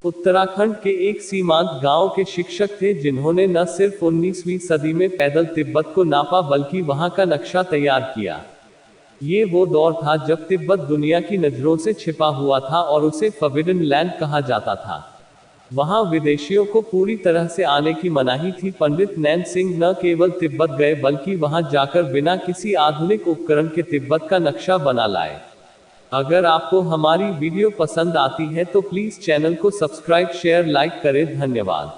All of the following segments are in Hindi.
उत्तराखंड के एक सीमांत गांव के शिक्षक थे जिन्होंने न सिर्फ 19वीं सदी में पैदल तिब्बत को नापा बल्कि वहां का नक्शा तैयार किया। ये वो दौर था जब तिब्बत दुनिया की नजरों से छिपा हुआ था और उसे फॉरबिडन लैंड कहा जाता था। वहां विदेशियों को पूरी तरह से आने की मनाही थी। पंडित नैन सिंह न केवल तिब्बत गए बल्कि वहां जाकर बिना किसी आधुनिक उपकरण के तिब्बत का नक्शा बना लाए। अगर आपको हमारी वीडियो पसंद आती है तो प्लीज चैनल को सब्सक्राइब शेयर लाइक करें। धन्यवाद।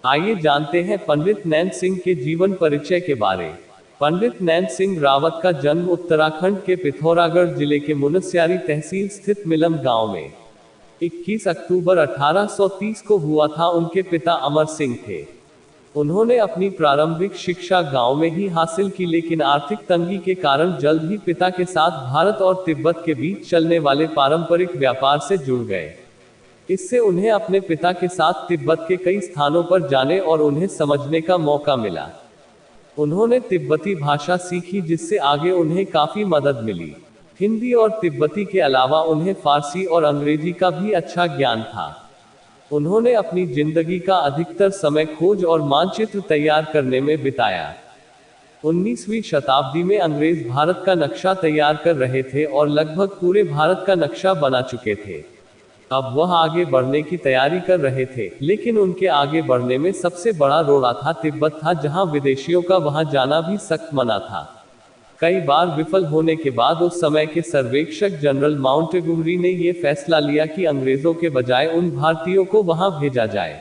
आइए जानते हैं पंडित नैन सिंह के जीवन परिचय के बारे। पंडित नैन सिंह रावत का जन्म उत्तराखंड के पिथौरागढ़ जिले के मुनस्यारी तहसील स्थित मिलम गांव में 21 अक्टूबर 1830 को हुआ था। उनके पिता अमर सिंह थे। उन्होंने अपनी प्रारंभिक शिक्षा गांव में ही हासिल की, लेकिन आर्थिक तंगी के कारण जल्द ही पिता के साथ भारत और तिब्बत के बीच चलने वाले पारंपरिक व्यापार से जुड़ गए। इससे उन्हें अपने पिता के साथ तिब्बत के कई स्थानों पर जाने और उन्हें समझने का मौका मिला। उन्होंने तिब्बती भाषा सीखी जिससे आगे उन्हें काफी मदद मिली। हिंदी और तिब्बती के अलावा उन्हें फारसी और अंग्रेजी का भी अच्छा ज्ञान था। उन्होंने अपनी जिंदगी का अधिकतर समय खोज और मानचित्र तैयार करने में बिताया। 19वीं शताब्दी में अंग्रेज भारत का नक्शा तैयार कर रहे थे और लगभग पूरे भारत का नक्शा बना चुके थे। अब वह आगे बढ़ने की तैयारी कर रहे थे, लेकिन उनके आगे बढ़ने में सबसे बड़ा रोड़ा था तिब्बत था, जहां विदेशियों का वहां जाना भी सख्त मना था। कई बार विफल होने के बाद उस समय के सर्वेक्षक जनरल माउंटेगोमरी ने यह फैसला लिया कि अंग्रेजों के बजाय उन भारतीयों को वहां भेजा जाए।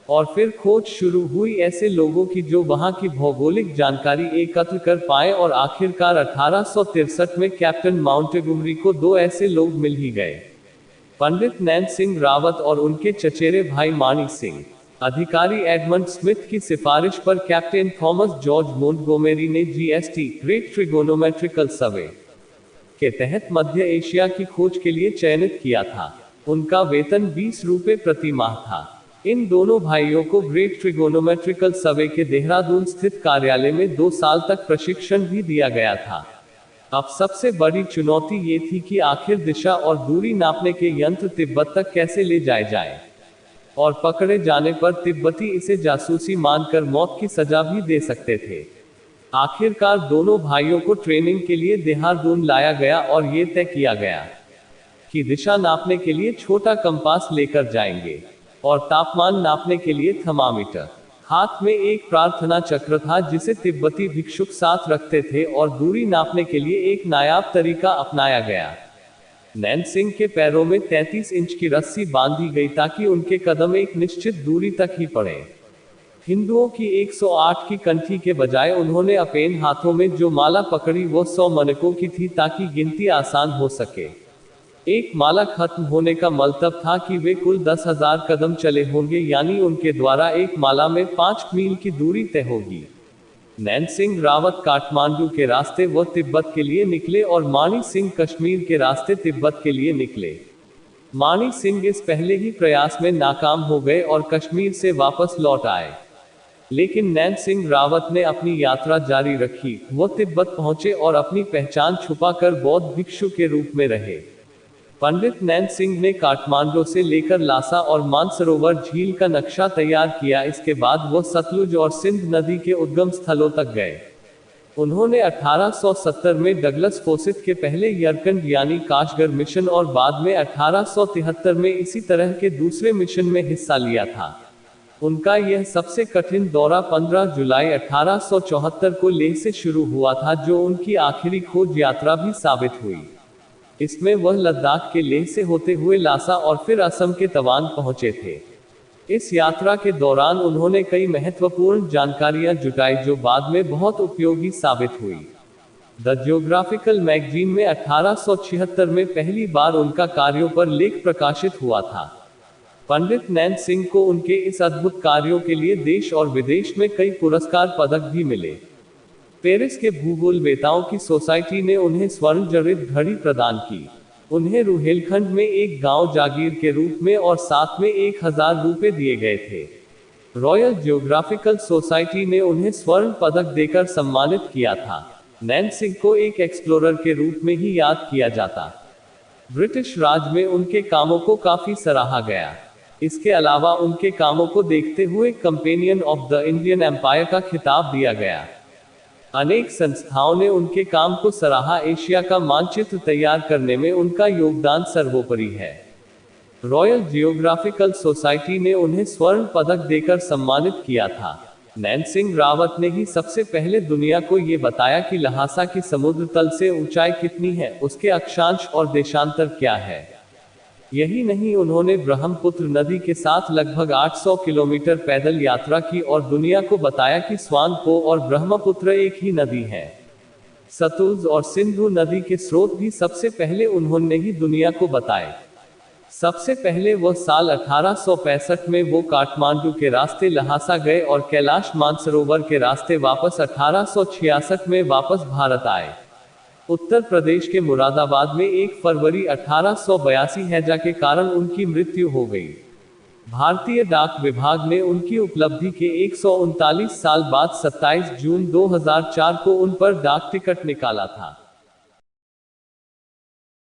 और फिर खोज शुरू हुई ऐसे लोगों की जो वहां की भौगोलिक जानकारी एकत्र कर पाए, और आखिरकार 1863 में कैप्टन माउंटेगोमरी को दो ऐसे लोग मिल ही गए, पंडित नैन सिंह रावत और उनके चचेरे भाई मानी सिंह। अधिकारी एडमंड स्मिथ की सिफारिश पर कैप्टन थॉमस जॉर्ज मोंटगोमेरी ने जीएसटी ग्रेट ट्रिगोनोमेट्रिकल सर्वे के तहत मध्य एशिया की खोज के लिए चयनित किया था। उनका वेतन 20 रुपये प्रति माह था। इन दोनों भाइयों को ग्रेट ट्रिगोनोमेट्रिकल सर्वे के देहरादून स्थित कार्यालय में 2 साल तक प्रशिक्षण भी दिया गया था। अब सबसे बड़ी चुनौती ये थी कि आखिर दिशा और दूरी नापने के यंत्र तिब्बत तक कैसे ले जाए जाए, और पकड़े जाने पर तिब्बती इसे जासूसी मानकर मौत की सजा भी दे सकते थे। आखिरकार दोनों भाइयों को ट्रेनिंग के लिए देहरादून लाया गया और ये तय किया गया कि दिशा नापने के लिए छोटा कंपास लेकर जाएंगे और तापमान नापने के लिए थर्मामीटर। हाथ में एक प्रार्थना चक्र था जिसे तिब्बती भिक्षुक साथ रखते थे, और दूरी नापने के लिए एक नायाब तरीका अपनाया गया। नैन सिंह के पैरों में 33 इंच की रस्सी बांधी गई ताकि उनके कदम एक निश्चित दूरी तक ही पड़े। हिंदुओं की 108 की कंठी के बजाय उन्होंने अपने हाथों में जो माला पकड़ी वो 100 मनकों की थी ताकि गिनती आसान हो सके। एक माला खत्म होने का मतलब था कि वे कुल 10,000 कदम चले होंगे, यानी उनके द्वारा एक माला में 5 मील की दूरी तय होगी। नैन सिंह रावत काठमांडू के रास्ते व तिब्बत के लिए निकले और मानी सिंह कश्मीर के रास्ते तिब्बत के लिए निकले। मानी सिंह इस पहले ही प्रयास में नाकाम हो गए और कश्मीर से वापस लौट आए, लेकिन नैन सिंह रावत ने अपनी यात्रा जारी रखी। वो तिब्बत पहुंचे और अपनी पहचान छुपाकर बौद्ध भिक्षु के रूप में रहे। पंडित नैन सिंह ने काठमांडू से लेकर लासा और मानसरोवर झील का नक्शा तैयार किया। इसके बाद वो सतलुज और सिंध नदी के उद्गम स्थलों तक गए। उन्होंने 1870 में डगलस फोसिथ के पहले यरकंड यानी काशगर मिशन और बाद में 1873 में इसी तरह के दूसरे मिशन में हिस्सा लिया था। उनका यह सबसे कठिन दौरा 15 जुलाई 1874 को लेह से शुरू हुआ था, जो उनकी आखिरी खोज यात्रा भी साबित हुई। इसमें वह लद्दाख के लेह से होते हुए लासा और फिर असम के तवांग पहुंचे थे। इस यात्रा के दौरान उन्होंने कई महत्वपूर्ण जानकारियां जुटाई जो बाद में बहुत उपयोगी साबित हुई। द ज्योग्राफिकल मैगजीन में 1876 में पहली बार उनका कार्यों पर लेख प्रकाशित हुआ था। पंडित नैन सिंह को उनके इस अद्भुत कार्यों के लिए देश और विदेश में कई पुरस्कार पदक भी मिले। पेरिस के भूगोलवेताओं की सोसाइटी ने उन्हें स्वर्ण जड़ित घड़ी प्रदान की। उन्हें रुहेलखंड में एक गांव जागीर के रूप में और साथ में 1000 रुपए दिए गए थे। रॉयल जियोग्राफिकल सोसाइटी ने उन्हें स्वर्ण पदक देकर सम्मानित किया था। नैन सिंह को एक एक्सप्लोरर के रूप में ही याद किया जाता। ब्रिटिश राज में उनके कामों को काफी सराहा गया। इसके अलावा उनके कामों को देखते हुए companion of the Indian empire का खिताब दिया गया। अनेक संस्थाओं ने उनके काम को सराहा। एशिया का मानचित्र तैयार करने में उनका योगदान सर्वोपरि है। रॉयल जियोग्राफिकल सोसाइटी ने उन्हें स्वर्ण पदक देकर सम्मानित किया था। नैन सिंह रावत ने ही सबसे पहले दुनिया को ये बताया कि लहासा की समुद्र तल से ऊंचाई कितनी है, उसके अक्षांश और देशांतर क्या है। यही नहीं, उन्होंने ब्रह्मपुत्र नदी के साथ लगभग 800 किलोमीटर पैदल यात्रा की और दुनिया को बताया कि स्वान पो और ब्रह्मपुत्र एक ही नदी है। सतलुज और सिंधु नदी के स्रोत भी सबसे पहले उन्होंने ही दुनिया को बताए। सबसे पहले वह साल 1865 में वो काठमांडू के रास्ते लहासा गए और कैलाश मानसरोवर के रास्ते वापस 1866 में वापस भारत आए। उत्तर प्रदेश के मुरादाबाद में 1 फरवरी 1882 हैजा के कारण उनकी मृत्यु हो गई। भारतीय डाक विभाग ने उनकी उपलब्धि के 139 साल बाद 27 जून 2004 को उन पर डाक टिकट निकाला था।